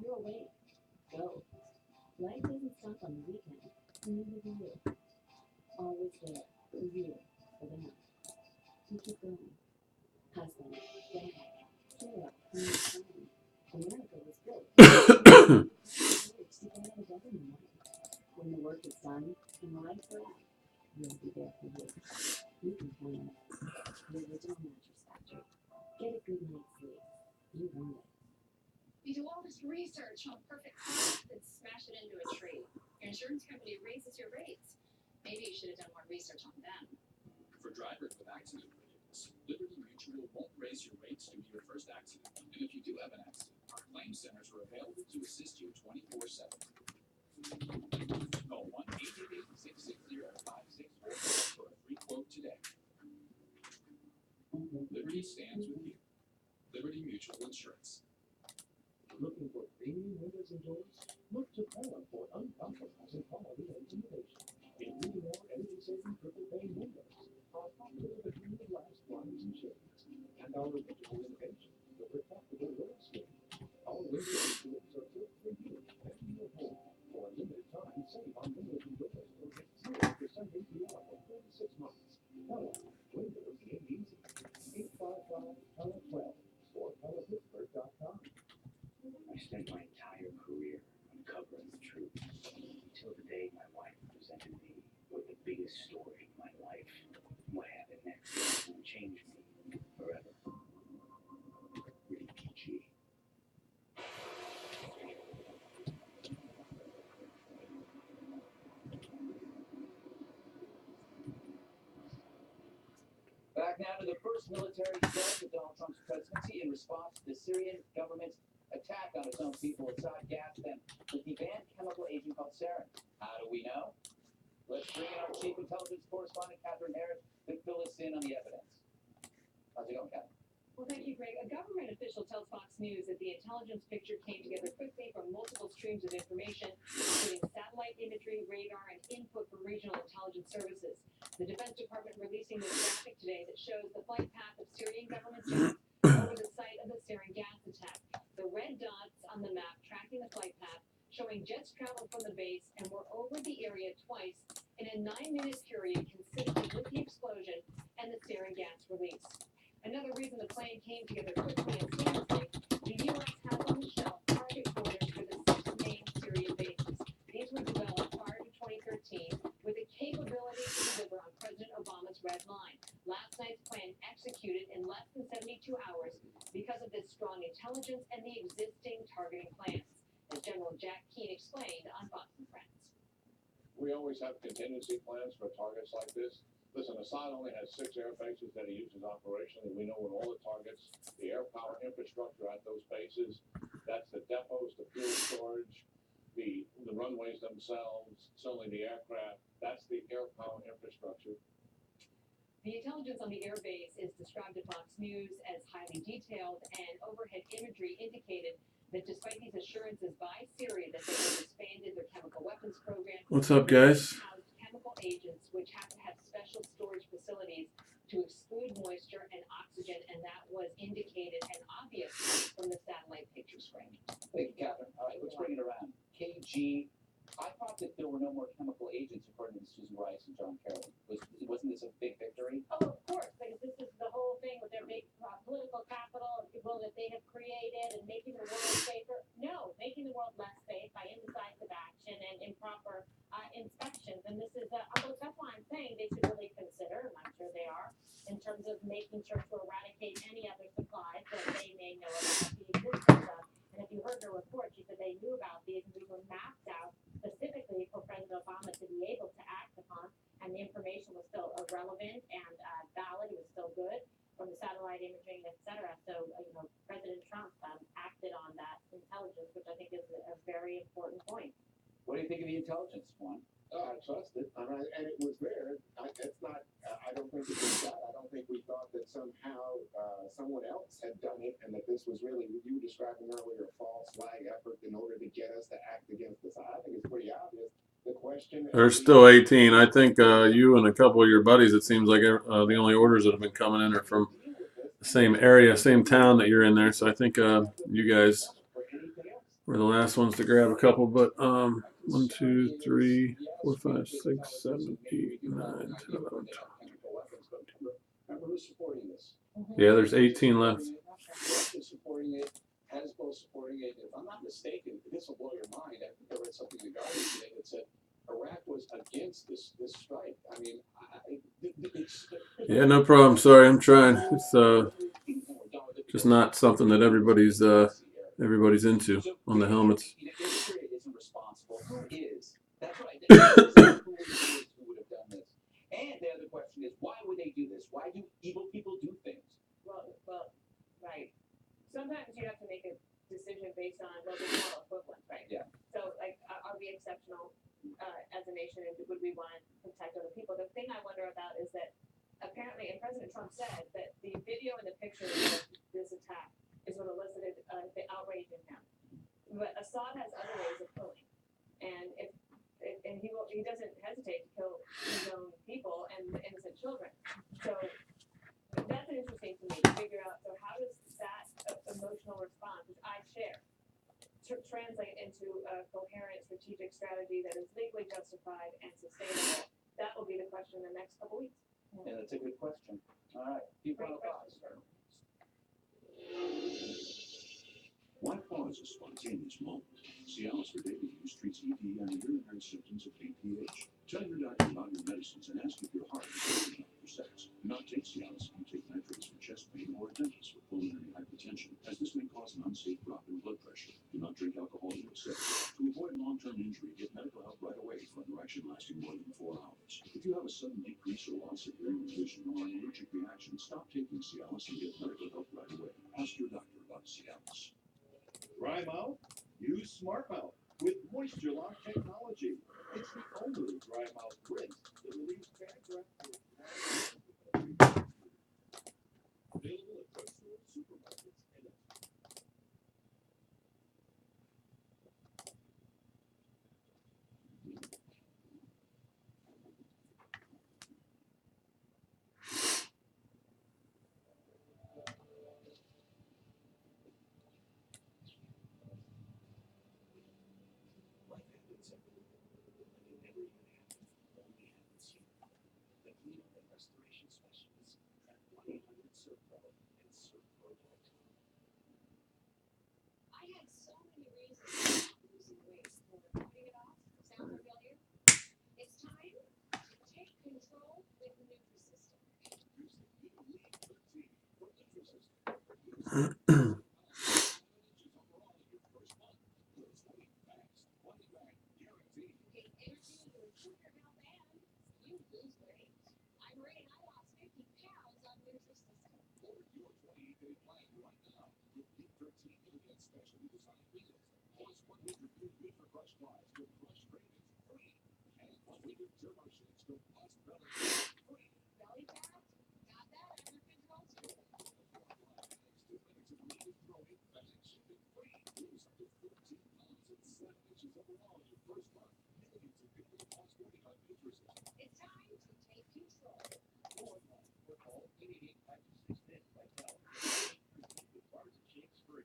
You're awake. Go. Life doesn't stop on the weekend. Neither do you. Always there. For you. For them. You keep going. Husband. Dad. Hero. New friend. America was built. Works to get out of government. When the work is done and life's out, you'll be there for you. You can count on it. The original mattress factory. Get a good night's sleep. You earned it. You do all this research on perfect product and smash it into a tree. Your insurance company raises your rates. Maybe you should have done more research on them. For drivers with accident vehicles, Liberty Mutual won't raise your rates due to your first accident. And if you do have an accident, our claim centers are available to assist you 24/7. Call 1-888-660-5644 for a free quote today. Liberty stands with you. Liberty Mutual Insurance. Looking for premium windows and doors? Look to Pella for uncompromising quality and innovation. Including our energy-saving triple pane windows, our popular between the glass blinds and shades, and our original innovation, the retractable roll screen. Our windows and doors are built for you and your home. For a limited time, save on windows and doors or get 0% APR for 36 months. Pella, windows made easy. 855-PELLA-12 or PellaPittsburgh.com. I spent my entire career uncovering the truth until the day my wife presented me with the biggest story of my life. What happened next will change me forever. Brikis. Back now to the first military strike of Donald Trump's presidency in response to the Syrian government's attack on its own people. It sought gas them with the banned chemical agent called sarin. How do we know? Let's bring in our chief intelligence correspondent, Catherine Harris, to fill us in on the evidence. How's it going, Catherine? Well, thank you, Greg. A government official tells Fox News that the intelligence picture came together quickly from multiple streams of information, including satellite imagery, radar, and input from regional intelligence services. The Defense Department releasing this graphic today that shows the flight path of Syrian government jets over the site of the sarin gas attack. The red dots on the map tracking the flight path, showing jets traveled from the base and were over the area twice in a 9-minute period consistent with the explosion and the sarin gas release. Another reason the plane came together quickly and seamlessly, the U.S. has on the shelf target orders for the 6 main Syrian bases. These were developed prior to 2013 with the capability to deliver on President Obama's red line. Last night's plan executed in less than 72 hours because of this strong intelligence and the existing targeting plans, as General Jack Keane explained on Fox and Friends. We always have contingency plans for targets like this. Listen, Assad only has 6 air bases that he uses operationally. We know what all the targets, the air power infrastructure at those bases, that's the depots, the fuel storage, the runways themselves, certainly the aircraft, that's the air power infrastructure. The intelligence on the airbase is described to Fox News as highly detailed, and overhead imagery indicated that despite these assurances by Syria that they have expanded their chemical weapons program. What's up, guys? Chemical agents which have to have special storage facilities to exclude moisture and oxygen, and that was indicated and obvious from the satellite picture screen. Thank you, Catherine. All right, let's bring it around. KG, I thought that there were no more chemical agents according to Susan Rice and John Kerry. Wasn't this a big victory? Oh, of course, because this is the whole thing with their big political capital and people that they have created and making the world safer. No, making the world less safe by indecisive action and improper inspections. And this is, that's why I'm saying they should really consider, and I'm sure they are, in terms of making sure to eradicate any other supplies that they may know about the existence of. And if you heard her report, she said they knew about these and these were mapped out specifically for President Obama to be able to act upon, and the information was still relevant and valid. It was still good from the satellite imaging, et cetera. So, President Trump acted on that intelligence, which I think is a very important point. What do you think of the intelligence, Juan? I trust it, and it was there. It's not. I don't think it was that. I don't think we thought that somehow someone else had done it, and that this was really, you were describing earlier, a false flag effort in order to get us to act against us. I think it's pretty obvious. The question. There's still 18. I think you and a couple of your buddies. It seems like the only orders that have been coming in are from the same area, same town that you're in there. So I think you guys we're the last ones to grab a couple, but 1, 2, 3, 4, 5, 6, 7, 8, 9, 10, 11, 12. Remember who's supporting this? Yeah, there's 18 left. Russia's supporting it, Hezbollah supporting it. If I'm not mistaken, this will blow your mind. I think I read something in the Guardian today that said Iraq was against this strike. I mean, it's Yeah, no problem. Sorry, I'm trying. It's just not something that everybody's into on the helmets. Isn't responsible. Who is? That's what I think. Who would have done this? And the other question is, why would they do this? Why do evil people do things? Well, right. Sometimes you have to make a decision based on what we call equivalence, right? Yeah. So, like, are we exceptional as a nation, and would we want to protect other people? The thing I wonder about is that apparently, and President Trump said that the video and the picture of this attack is what elicited the outrage in him. But Assad has other ways of killing, and he doesn't hesitate to kill his own people and innocent children. So that's interesting to me to figure out. So how does that emotional response, which I share, translate into a coherent strategic strategy that is legally justified and sustainable? That will be the question in the next couple weeks. Yeah, that's a good question. All right. Few final thoughts. Why pause a spontaneous moment? Cialis for daily use treats ED and urinary symptoms of BPH. Tell your doctor about your medicines and ask if your heart is healthy enough for sex. Do not take Cialis if you take nitrates for chest pain or a dentist for pulmonary hypertension, as this may cause an unsafe drop in blood pressure. Do not drink alcohol to excess. To avoid long-term injury, get medical help right away for an erection lasting more than 4 hours. If you have a sudden decrease or loss of hearing or vision or an allergic reaction, stop taking Cialis and get medical help right away. Ask your doctor about Cialis. Dry mouth? Use Smart Mouth with Moisture Lock technology. It's the only dry mouth rinse that relieves bad breath. Available at drugstores, supermarkets, and life happens everywhere, but it never even happened. Only happens here. The cleanup and restoration specialists at 1-800-SERVPRO and SERVPRO.com. I had so many reasons to stop losing weight. Putting it off sound familiar? It's time to take control with Nutrisystem. Use the Elite 13 for Nutrisystem. Get energy you improve your health and you lose weight. I'm Ray and I lost 50 pounds on Nutrisystem. Order your 28-day plan right now with Elite 13 Elite specially designed meals, plus 1 liter Good for Crush Fries with Crush Cravings free, and 1 liter Turbo Shakes with Plus Belly free. Belly fat? Got that under control too. Next 2 minutes of immediate throwing, fast shipping free. Lose up to 14 pounds and 7 inches overall in your first month. Millions of people lost weight on Nutrisystem. It's time to take control. go online or call 888-526-NIT right now. 8% with bars and shakes free.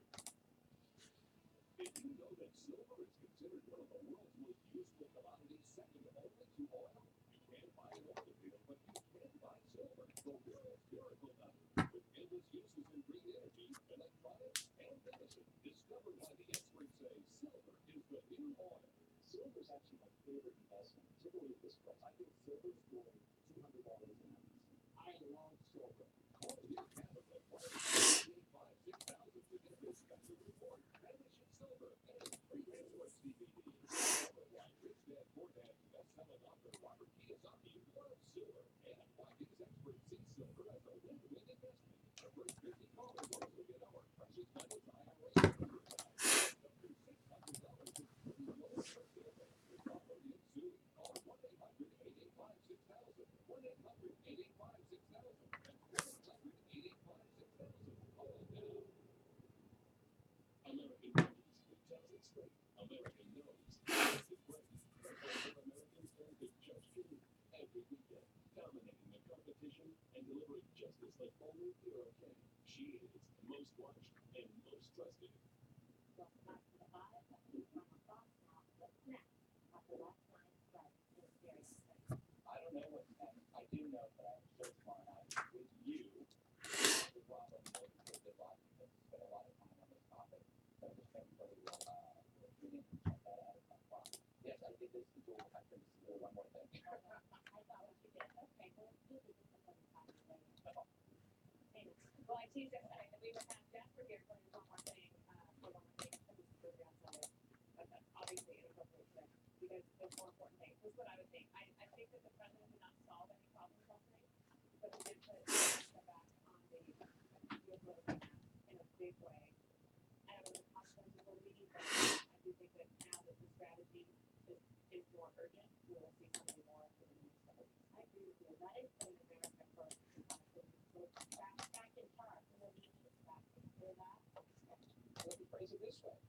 Did you know that silver is considered one of the world's most useful commodities, second only to oil? You can't buy an oil field, but you can buy silver, the world's miracle metal, with endless uses in green energy, electronics, and medicine. Discover why the experts say silver is the new oil. Silver is actually my favorite investment, particularly at this price. I think silver is going $200 an ounce. I love silver. Call your Canada 1-855-6000 to get this special report. Revolution Silver and free resource DVD. Discover why Rich Dad Poor Dad best-selling author Robert Kiyosaki loves silver and why his experts see silver as a win-win investment. The first 50 callers also get our precious metals IRA silver prize. Up to $600 in free gold for silver. With offer in soon. Call 1-800-885-6000. 1-800-885-6000. That's 1-800-885-6000. Call now. American Brikis. It tells it straight. American knows. It's great. The older Americans turn to just you every weekend, dominating the competition and delivering justice like only Hero can. She is most watched and most trusted. Welcome back to the 5. I just think everybody will, really check that out at 10 o'clock. Yes, I did this to do, I think this is one more thing. I thought what you did. Okay, well, let's do this at some time later. Well, I teased yesterday that we would have Jasper here for one more thing, for one more thing, because this is on Sunday. But that's obviously inappropriate today, because there's more important things. This is what I would think. I think that the president did not solve any problems last night, but he did put the back on the geopolitical map in a big way. I don't know what the consequences will be, but I do think that now that the strategy is more urgent, we will see something more for the next couple of weeks. I agree with you. That is putting America first. Back in charge. And then you just back into that. Let me phrase it this way.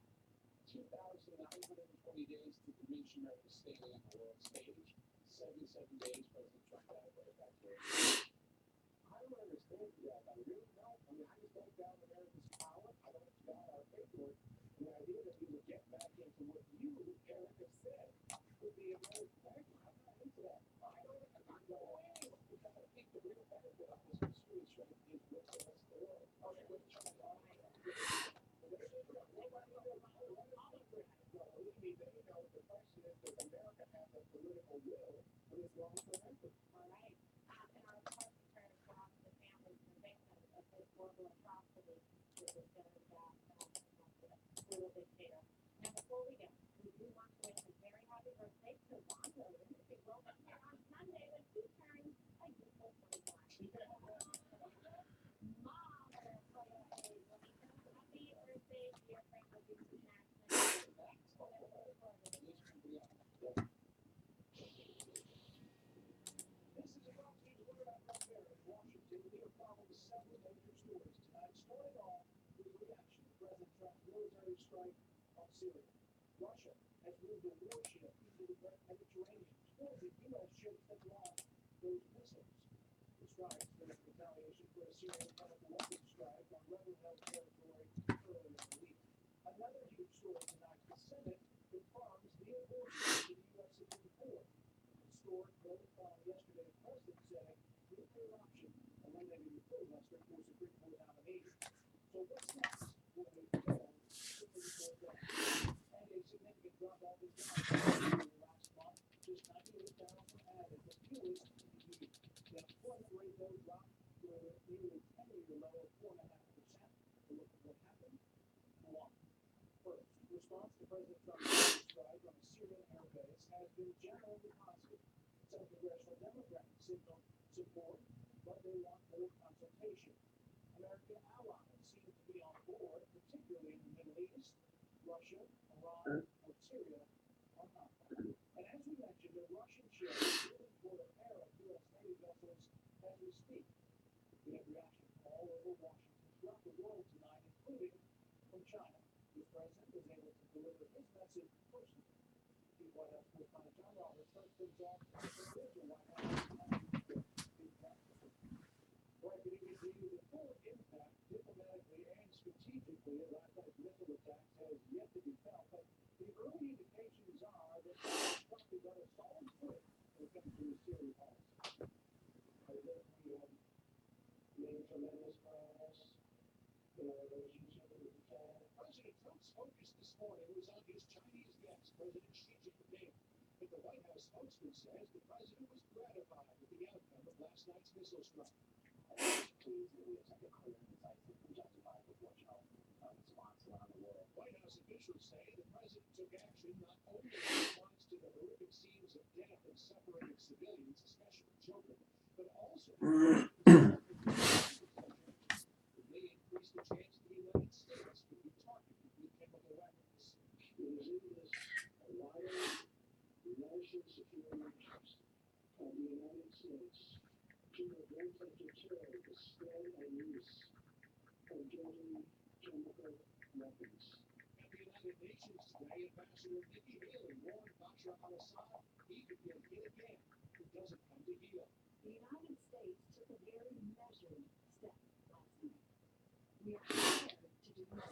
2,920 days to reach America's standing on the world stage. 77 days, President Trump got it right back here. I don't understand that. I really don't. I mean, I just don't doubt America's power. I don't doubt our paperwork. And the idea that we would get back into what you, Eric, have said would be a very factor. I'm not into that. I don't. I'm no way. Because I think the real benefit of this mysterious trade is with the rest of the world. Okay, with China. The question is, does America have the political will for this long-term effort? All right. And our first return across the families and victims of this global atrocity with this brutal dictator. Now, before we go, we do want to wish a very happy birthday to Ron Logan, who will be here on Sunday when he turns a youthful 21. Mom, happy birthday, dear Frank Jackson. This is about to be about right there in Washington. We are following several major stories tonight, starting off with the reaction to President Trump's military strike on Syria. Russia has moved a warship into the Mediterranean towards the U.S. ships that launched those missiles. The strike was retaliation for a Syrian chemical weapons strike on rebel-held territory earlier in the week. Another huge story tonight: the Senate confirms the abortion to the U.S. Supreme Court. Historic vote found yesterday, the president saying nuclear option eliminating the filibuster for Supreme Court nominees. So what's next? Will they fail Supreme Court down? And a significant drop-off is down. Last month, just 98,000 added, the fewest in the year. The unemployment rate, though, dropped to a nearly 10-year low of 4.5%. So look at what happened. One. First, response to President Trump's strike on a Syrian airbase has been generally positive. Some congressional Democrats signaled support, but they want more consultation. American allies seem to be on board, particularly in the Middle East. Russia, Iran, and Syria are not. And as we mentioned, a Russian ship is moving toward a pair of U.S. Navy vessels as we speak. We have reactions all over Washington throughout the world tonight, including from China. The president was able to deliver his message personally. The White House correspondent John Roberts starts things off with the White House. Right, good evening to you. The full impact, diplomatically and strategically, of last night's missile attacks has yet to be felt, but the early indications are that Trump is on a solid foot when it comes to his Syria policy. I think we have made tremendous progress in our relationship with China. President Trump's focus this morning was on his Chinese guest, President Xi Jinping. But the White House spokesman says the president was gratified with the outcome of last night's missile strike. White House officials say the president took action not only in response to the horrific scenes of death and suffering of civilians, especially children, but also may increase the chance the United States could be targeted with chemical weapons. It is in this wider national security interest of the United States to prevent and deter the spread and use of deadly chemical weapons. At the United Nations today, Ambassador Nikki Haley warned Bashar al-Assad he could get hit again if it doesn't come to heel. The United States took a very measured step last night. We are prepared to do more.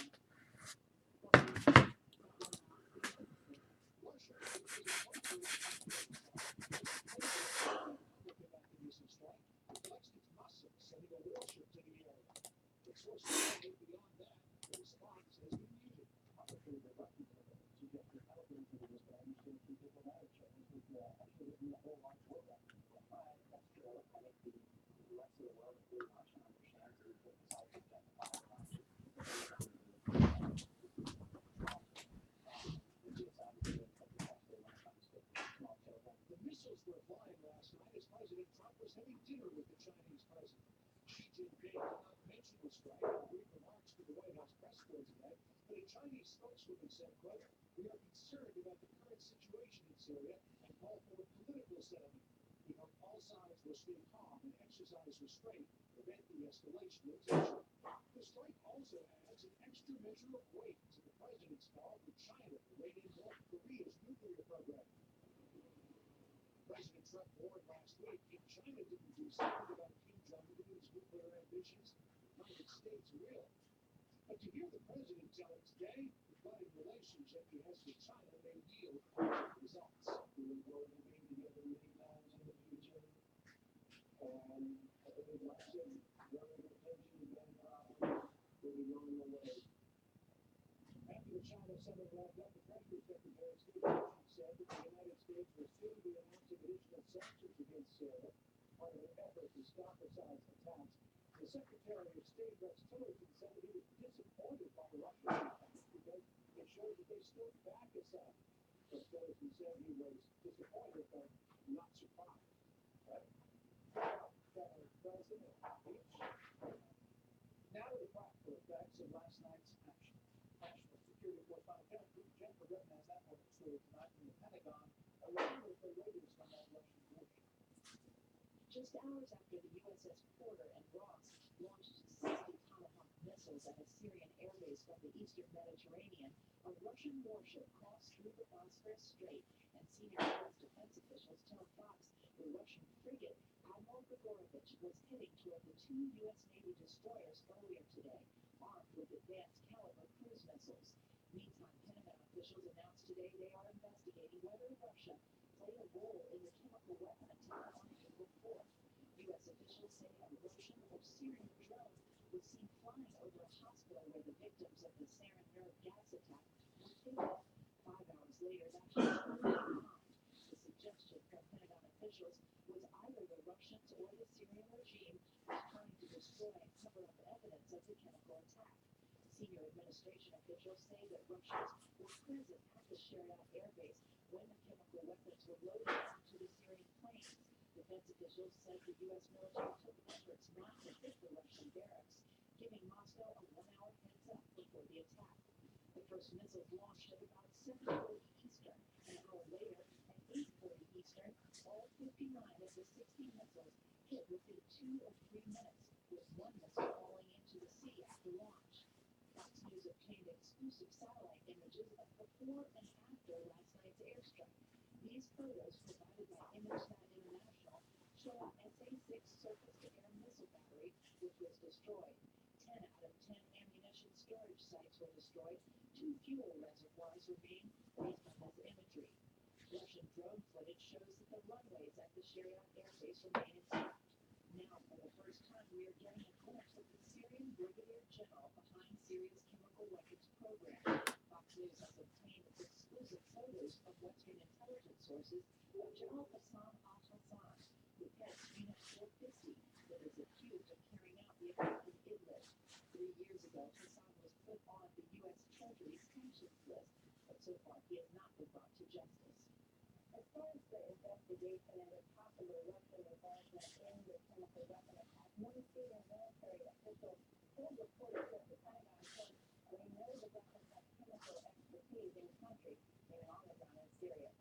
Russia flexed its muscle, sending a warship to the area. But sources say beyond that, the response has been muted. missiles were flying last night as President Trump was having dinner with the Chinese president. Xi Jinping did not mention the strike in brief remarks to the White House press corps today, but a Chinese spokeswoman said, quote, "We are concerned about the current situation in Syria and call for a political settlement. We hope all sides will stay calm and exercise restraint to prevent the escalation of tension." The strike also adds an extra measure of weight to the president's call for China to rein in North Korea's nuclear program. President Trump warned last week if China didn't do something about Kim Jong-un's nuclear ambitions, the United States will. But to hear the president tell it today, the budding relationship he has with China may yield positive results. We will grow and remain together many times in the future. I think Russian government tensions and problems will be going away. After the China summit wrapped up, the Treasury Secretary Steve Mnuchin said that the United States will soon be announcing additional sanctions against Syria, part of an effort to stop Assad's attacks. The Secretary of State Rex Tillerson said that he was disappointed by Russia's attacks because it shows that they still back Assad. But Tillerson said he was disappointed but not surprised. President now to the practical effects of last night's action. National Security Correspondent Jennifer Griffin has that more story tonight from the Pentagon, along with the latest on that Russian warship. Just hours after the USS Porter and Ross launched 60 Tomahawk missiles at a Syrian airbase from the eastern Mediterranean, a Russian warship crossed through the Bosphorus Strait, and senior U.S. defense officials tell Fox the Russian frigate Admiral Grigorovich was heading toward the two U.S. Navy destroyers earlier today, armed with advanced caliber cruise missiles. Meantime, Pentagon officials announced today they are investigating whether Russia played a role in the chemical weapon attack on April 4th. U.S. officials say a Russian or Syrian drone was seen flying over a hospital where the victims of the sarin nerve gas attack were killed. 5 hours later, that hospital was bombed. The suggestion from Pentagon officials was either the Russians or the Syrian regime was trying to destroy and cover up evidence of the chemical attack. Senior administration officials say that Russians were present at the Sheriat Air Base when the chemical weapons were loaded onto the Syrian planes. Defense officials said the U.S. military took efforts not to hit the Russian barracks, giving Moscow a 1-hour heads up before the attack. The first missiles launched at about 7:40 Eastern. An hour later, at 8:40 Eastern, all 59 of the 60 missiles hit within 2 or 3 minutes, with one missile falling into the sea after launch. Fox News obtained exclusive satellite images of before and after last night's airstrike. These photos, provided by ImageSat International, show an SA-6 surface-to-air missile battery, which was destroyed. 10 out of 10 ammunition storage sites were destroyed. 2 fuel reservoirs remain based on this imagery. Russian drone footage shows that the runways at the Sheriat Air Base remain intact. Now, for the first time, we are getting a glimpse of the Syrian brigadier general behind Syria's chemical weapons program. Fox News has obtained exclusive photos of Western intelligence sources of General Hassan al-Hassan, who heads Unit 450, that is accused of carrying out the attack in Idlib. 3 years ago, Hassan was put on the U.S. Treasury sanctions list, but so far he has not been brought to justice. As far as the investigation into possible Russian involvement in the chemical weapon attack, one senior military official told reporters that the Pentagon said, "We know the Russians have chemical expertise in country, in Ramadan and Syria."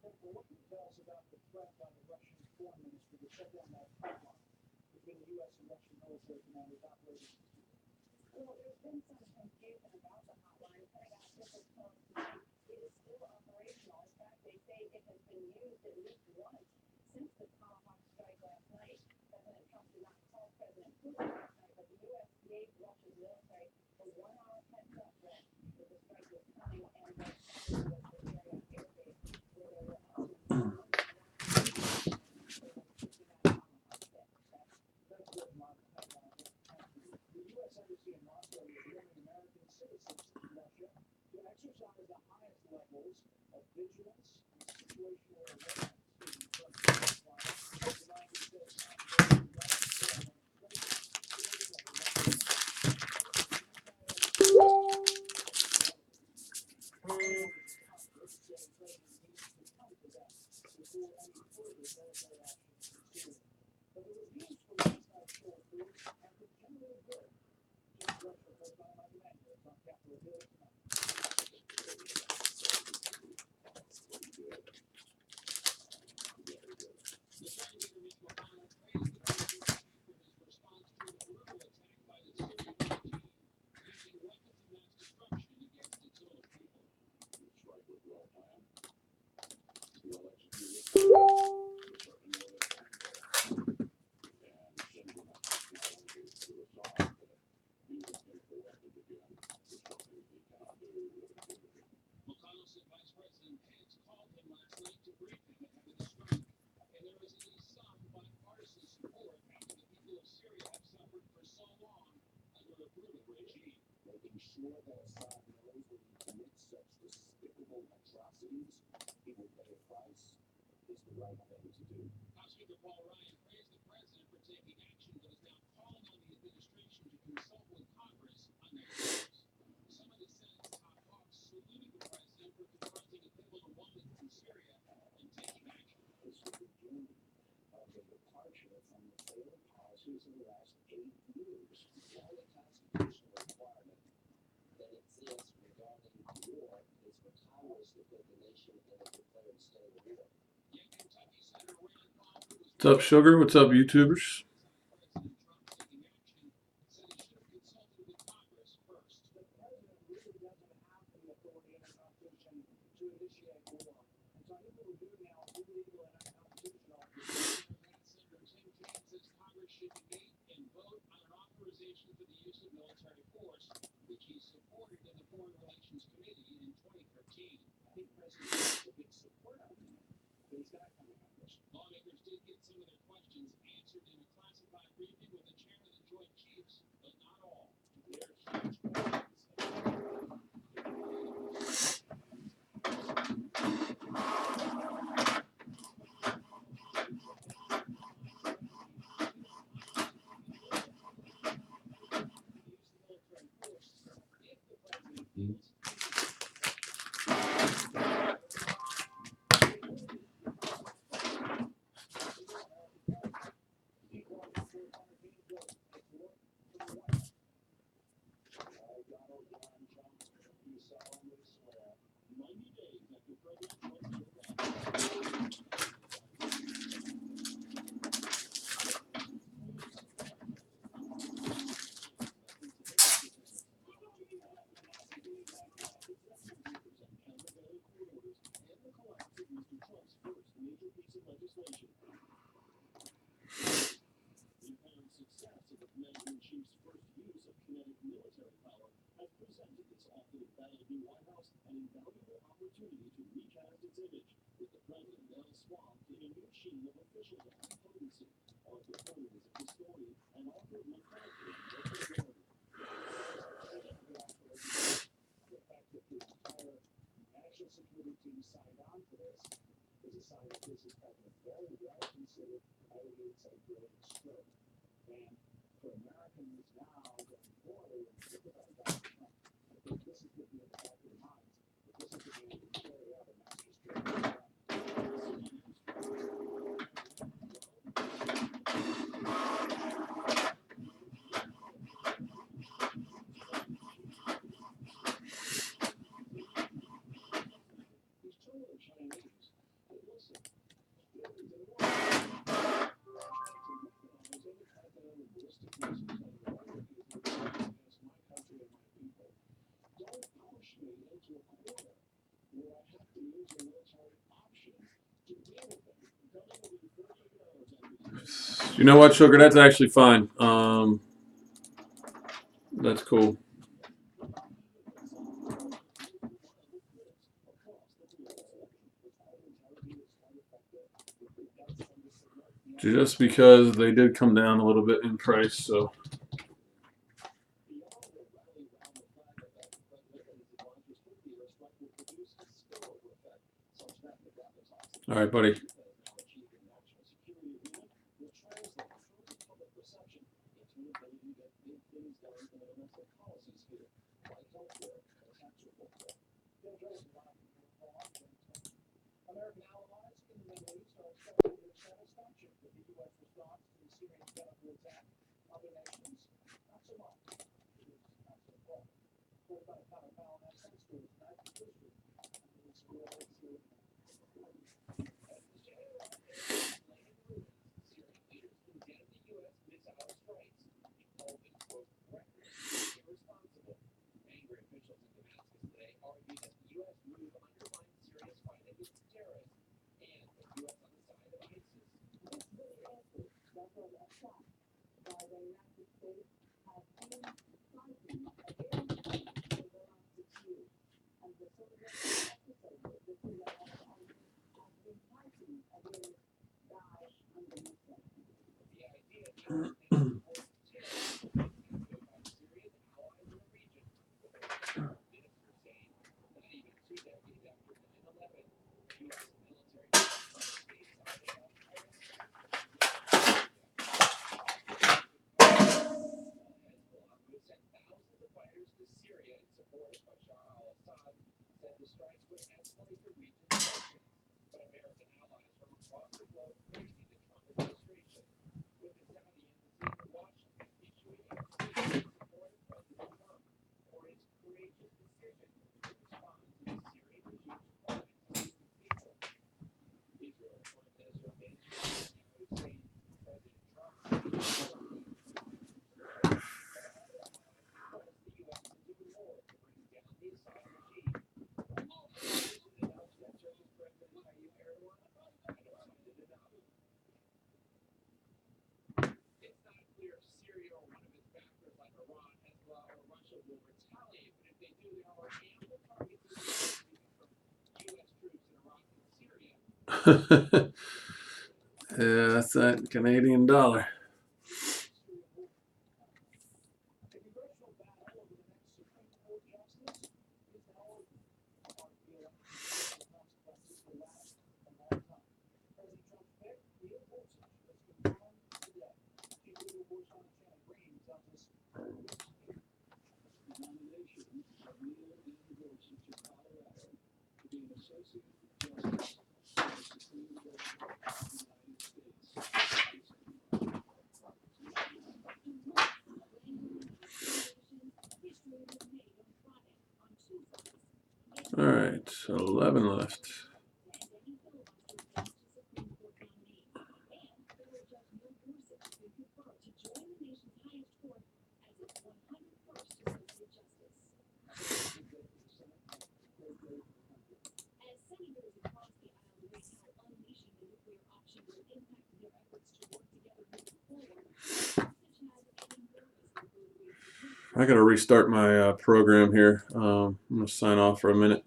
Therefore, what can you tell us about the threat by the Russian foreign minister to shut down that pipeline between the U.S. and Russian military commanders operating? Well, there's been some confusion about the hotline. Pentagon officials told us today it is still operational. In fact, they say it has been used at least once since the Tomahawk strike last night. President Trump did not call President Putin last night, but the U.S. gave Russia's military a 1-hour heads up that the strike was coming and that it was the Sheriat Air Base where they were up to The U.S. Embassy in Moscow is warning American citizens in Russia to exercise the highest levels of vigilance and situational awareness. Before any military actions in Syria. But it was used for last night's show of force and was generally good. Just Russia reports on my commander from Capitol Hill tonight. Making sure that Assad knows when he commits such despicable atrocities, he will pay a price, is the right thing to do. House Speaker Paul Ryan praised the president for taking action, but is now calling on the administration to consult with Congress on their issues. Some of the Senate's top hawks saluted the president for confronting a pivotal moment in Syria and taking action. This was the beginning of the departure from the failed policies of the last 8 years. The only constitutional requirement that exists regarding war is for Congress to put the nation in a declared state of war. Yet Kentucky Senator Rand Paul, who was What's up, Sugar? What's up, YouTubers? President Trump taking action, said he should have consulted with Congress first. The president really doesn't have the authority in the Constitution to initiate war. And so anything we're doing now is illegal and unconstitutional. Senator Tim Kaine says Congress should debate and vote on an authorization for the use of military force, which he supported in the Foreign Relations Committee in 2013. I think President Trump is a big supporter of that, but he's got to come to Congress. Lawmakers did get some of their questions answered in a classified briefing with the chairman of the Joint Chiefs, but not all. They're huge questions. You know what, Sugar? That's actually fine. That's cool. Just because they did come down a little bit in price, so. All right, buddy. American allies in the Middle East are expecting to satisfaction with the U.S. response to the Syrian chemical attack. Other nations, not so much. It is not so far. What about Connor Powell and that story tonight? History. It's really Syrian. As the shadow of the lay in ruins, Syrian leaders condemned the U.S. missile strikes. Called it, quote, reckless and irresponsible. Angry officials in Damascus today argue that the U.S. move undermines Syria's fight against terrorists and the U.S. on the side of ISIS. This very effort that was attacked by the United States has been fighting against for the last 6 years. And the Soviet episode, the Syrian ISIS, has been fighting against Daesh and the Muslims. The idea the U.S. supports terrorists is echoed by Syria's allies in the region, with the minister saying not even 2 decades after 9/11, U.S. military forces stateside of Iraq. Hezbollah, who has sent thousands of fighters to Syria in support of Bashar al-Assad, said the strikes would escalate the region's tensions. But American allies from across the globe praising the Trump administration, with the Saudi embassy in Washington issuing a statement in support of President Trump for his courageous decision to respond to the Syrian regime's crimes against the people. Israel Foreign Minister Benjamin Netanyahu saying President Trump should be fired. Press the U.S. to do more to bring down the Assad regime. Is it enough that Turkish President Tayyip Erdogan? I don't find it enough. It's not clear if Syria or one of its backers like Iran, Hezbollah, or Russia will retaliate, but if they do, there are ample targets in the region from U.S. troops in Iraq and Syria. Yeah, that's that Canadian dollar. A congressional battle over the next Supreme Court justice is now over. Hard feeling the consequences will last a long time. President Trump's pick, Neil Gorsuch, was confirmed today. Chief Legal Correspondent Shannon Green tells us The nomination of Neil Gorsuch of Colorado to be an associate justice of the Supreme Court of the United States. All right, 11 left. I gotta restart my program here. I'm gonna sign off for a minute.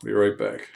Be right back.